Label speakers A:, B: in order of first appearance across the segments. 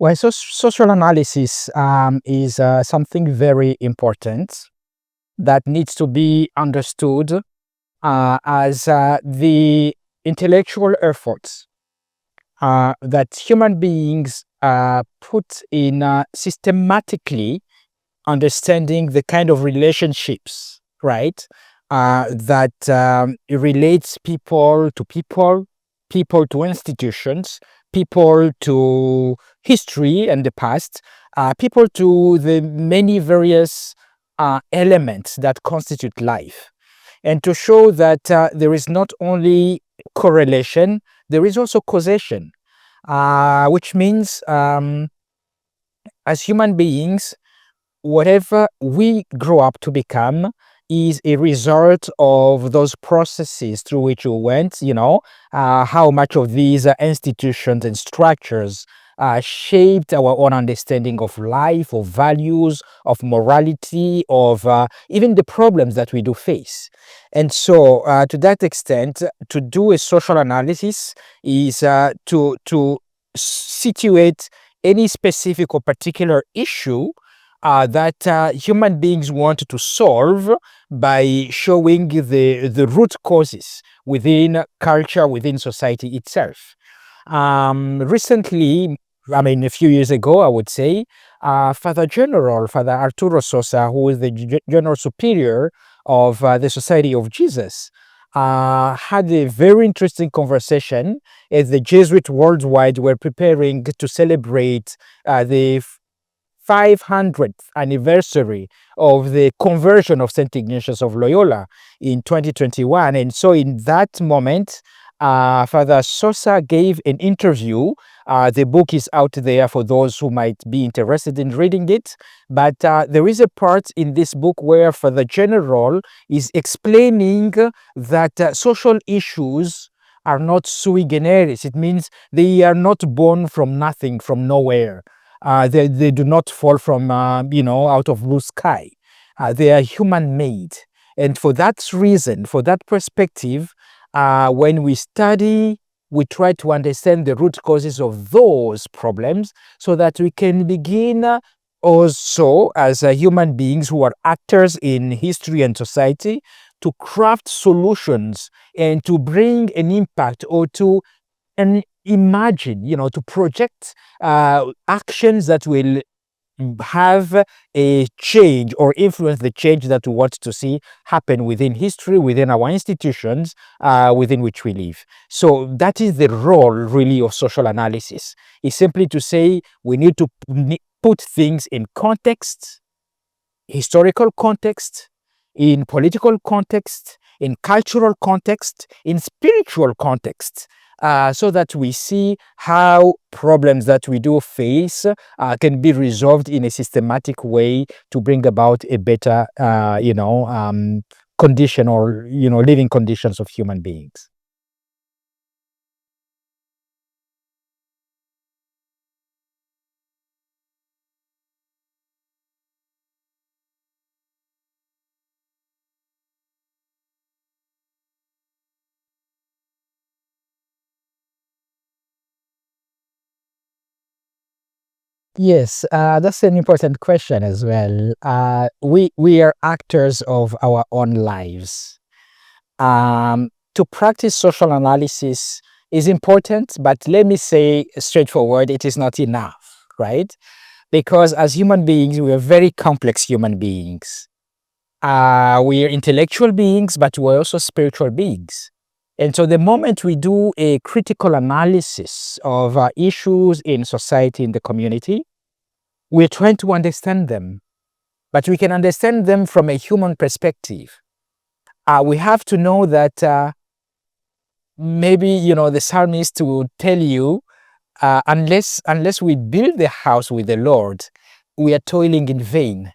A: Well, social analysis is something very important that needs to be understood as the intellectual efforts that human beings put in systematically understanding the kind of relationships, right? That it relates people to institutions, people to history and the past, people to the many various elements that constitute life. And to show that there is not only correlation, there is also causation, which means as human beings, whatever we grow up to become is a result of those processes through which we went, how much of these institutions and structures shaped our own understanding of life, of values, of morality, of even the problems that we do face. And so, to that extent, to do a social analysis is to situate any specific or particular issue that human beings want to solve by showing the root causes within culture, within society itself. Recently, I mean, a few years ago, I would say, Father Arturo Sosa, who is the General Superior of the Society of Jesus, had a very interesting conversation as the Jesuit worldwide were preparing to celebrate the 500th anniversary of the conversion of St. Ignatius of Loyola in 2021. And so in that moment, Father Sosa gave an interview. The book is out there for those who might be interested in reading it. But there is a part in this book where Father General is explaining that social issues are not sui generis. It means they are not born from nothing, from nowhere. They do not fall from, out of blue sky. They are human made. And for that reason, for that perspective, when we study, we try to understand the root causes of those problems so that we can begin also as human beings who are actors in history and society to craft solutions and to bring an impact or to imagine, to project actions that will have a change or influence the change that we want to see happen within history, within our institutions, within which we live. So that is the role really of social analysis. It's simply to say we need to put things in context, historical context, in political context, in cultural context, in spiritual context, so that we see how problems that we do face can be resolved in a systematic way to bring about a better, condition or, living conditions of human beings. Yes, that's an important question as well. We are actors of our own lives. To practice social analysis is important, but let me say straightforward, it is not enough, right? Because as human beings, we are very complex human beings. We are intellectual beings, but we're also spiritual beings. And so the moment we do a critical analysis of issues in society, in the community, we're trying to understand them, but we can understand them from a human perspective. We have to know that maybe, the psalmist will tell you, unless we build the house with the Lord, we are toiling in vain.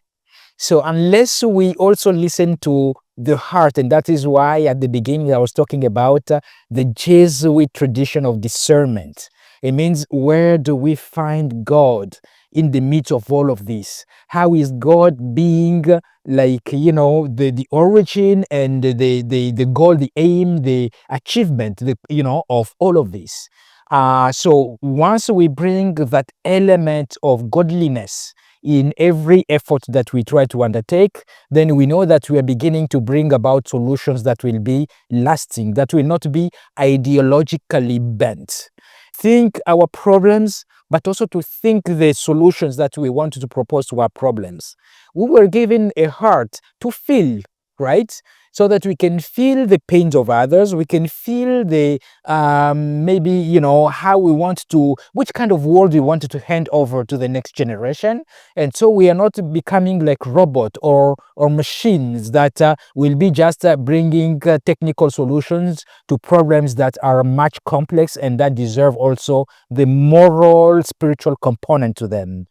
A: So unless we also listen to the heart, and that is why at the beginning I was talking about the Jesuit tradition of discernment. It means, where do we find God in the midst of all of this? How is God being like, the origin and the goal, the aim, the achievement, of all of this? So once we bring that element of godliness in every effort that we try to undertake, then we know that we are beginning to bring about solutions that will be lasting, that will not be ideologically bent. Think our problems, but also to think the solutions that we want to propose to our problems. We were given a heart to feel, right? So that we can feel the pains of others, we can feel the maybe, how we want to, which kind of world we wanted to hand over to the next generation. And so we are not becoming like robot or machines that will be just bringing technical solutions to problems that are much complex and that deserve also the moral, spiritual component to them.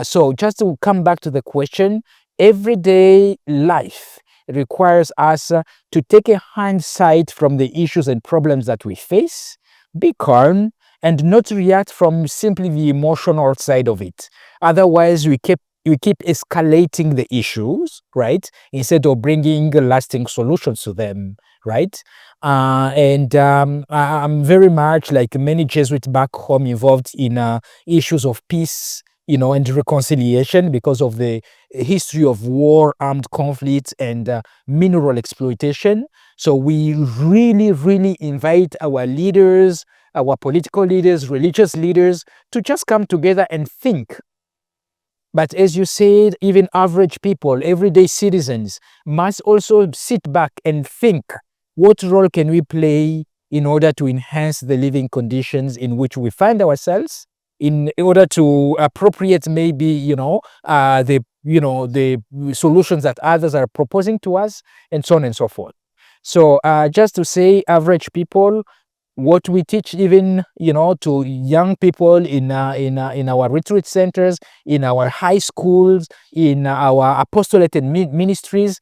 A: So just to come back to the question, everyday life requires us to take a hindsight from the issues and problems that we face, be calm, and not react from simply the emotional side of it. Otherwise, we keep escalating the issues, right? Instead of bringing lasting solutions to them, right? And I'm very much like many Jesuits back home involved in issues of peace, and reconciliation because of the history of war, armed conflict, and mineral exploitation. So we really, really invite our leaders, our political leaders, religious leaders to just come together and think. But as you said, even average people, everyday citizens must also sit back and think, what role can we play in order to enhance the living conditions in which we find ourselves, in order to appropriate maybe, the solutions that others are proposing to us, and so on and so forth. So just to say, average people, what we teach even, to young people in our retreat centers, in our high schools, in our apostolate and ministries,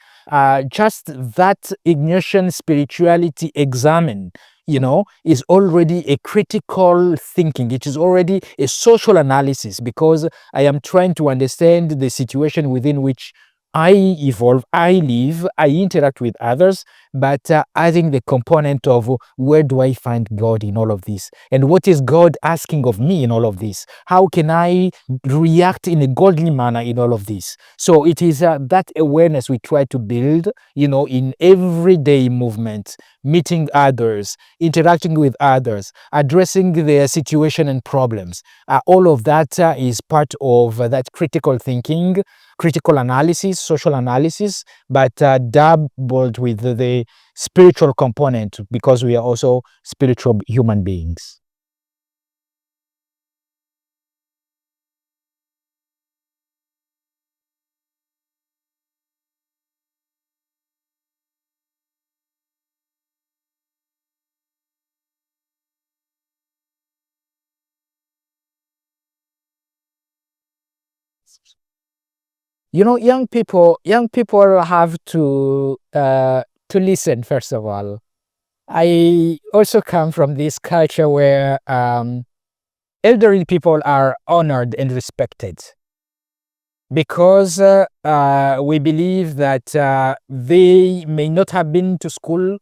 A: just that Ignatian spirituality examen, is already a critical thinking. It is already a social analysis, because I am trying to understand the situation within which I evolve, I live, I interact with others, but adding the component of where do I find God in all of this? And what is God asking of me in all of this? How can I react in a godly manner in all of this? So it is that awareness we try to build, in everyday movement, meeting others, interacting with others, addressing their situation and problems. All of that is part of that critical thinking, critical analysis, social analysis, but doubled with the spiritual component, because we are also spiritual human beings. Young people have to listen first of all. I also come from this culture where elderly people are honored and respected, because we believe that they may not have been to school.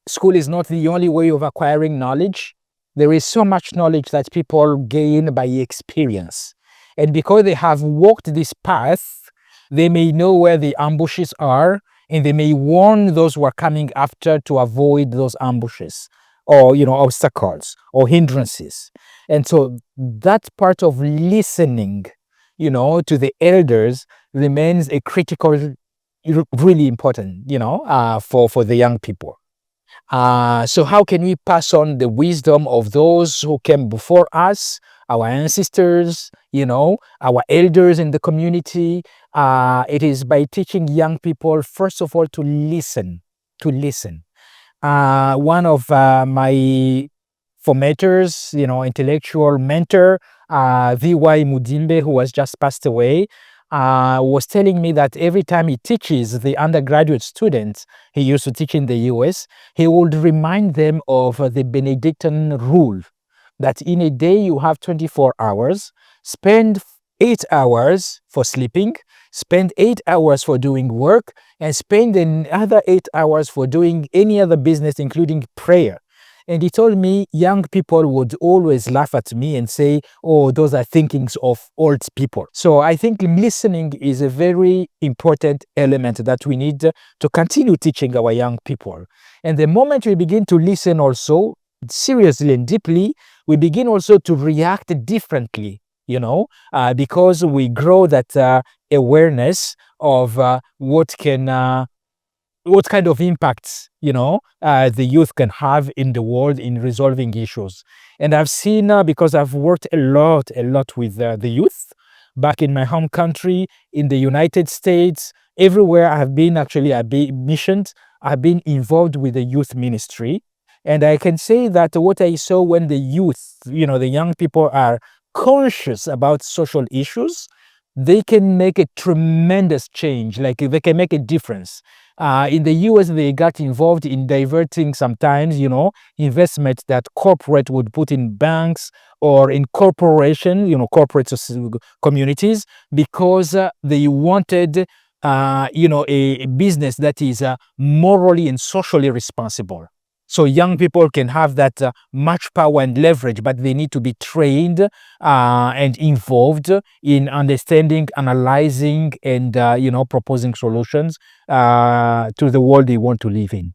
A: School is not the only way of acquiring knowledge. There is so much knowledge that people gain by experience. And because they have walked this path, they may know where the ambushes are, and they may warn those who are coming after to avoid those ambushes, or obstacles or hindrances. And so that part of listening, to the elders remains a critical, really important, for the young people. So how can we pass on the wisdom of those who came before us, our ancestors, our elders in the community? It is by teaching young people, first of all, to listen, to listen. One of my formators, intellectual mentor, VY Mudimbe, who has just passed away, was telling me that every time he teaches the undergraduate students, he used to teach in the US, he would remind them of the Benedictine rule, that in a day you have 24 hours, spend 8 hours for sleeping, spend 8 hours for doing work, and spend another 8 hours for doing any other business, including prayer. And he told me young people would always laugh at me and say, oh, those are thinkings of old people. So I think listening is a very important element that we need to continue teaching our young people. And the moment we begin to listen also seriously and deeply, we begin also to react differently, because we grow that awareness of what kind of impacts the youth can have in the world in resolving issues. And I've seen, because I've worked a lot with the youth back in my home country, in the United States, everywhere I've been. Actually, I've been missioned, I've been involved with the youth ministry. And I can say that what I saw when the youth, the young people, are conscious about social issues, they can make a tremendous change. Like, they can make a difference. In the US, they got involved in diverting sometimes, investments that corporate would put in banks or in corporate communities, because they wanted, a business that is morally and socially responsible. So young people can have that much power and leverage, but they need to be trained and involved in understanding, analyzing, and proposing solutions to the world they want to live in.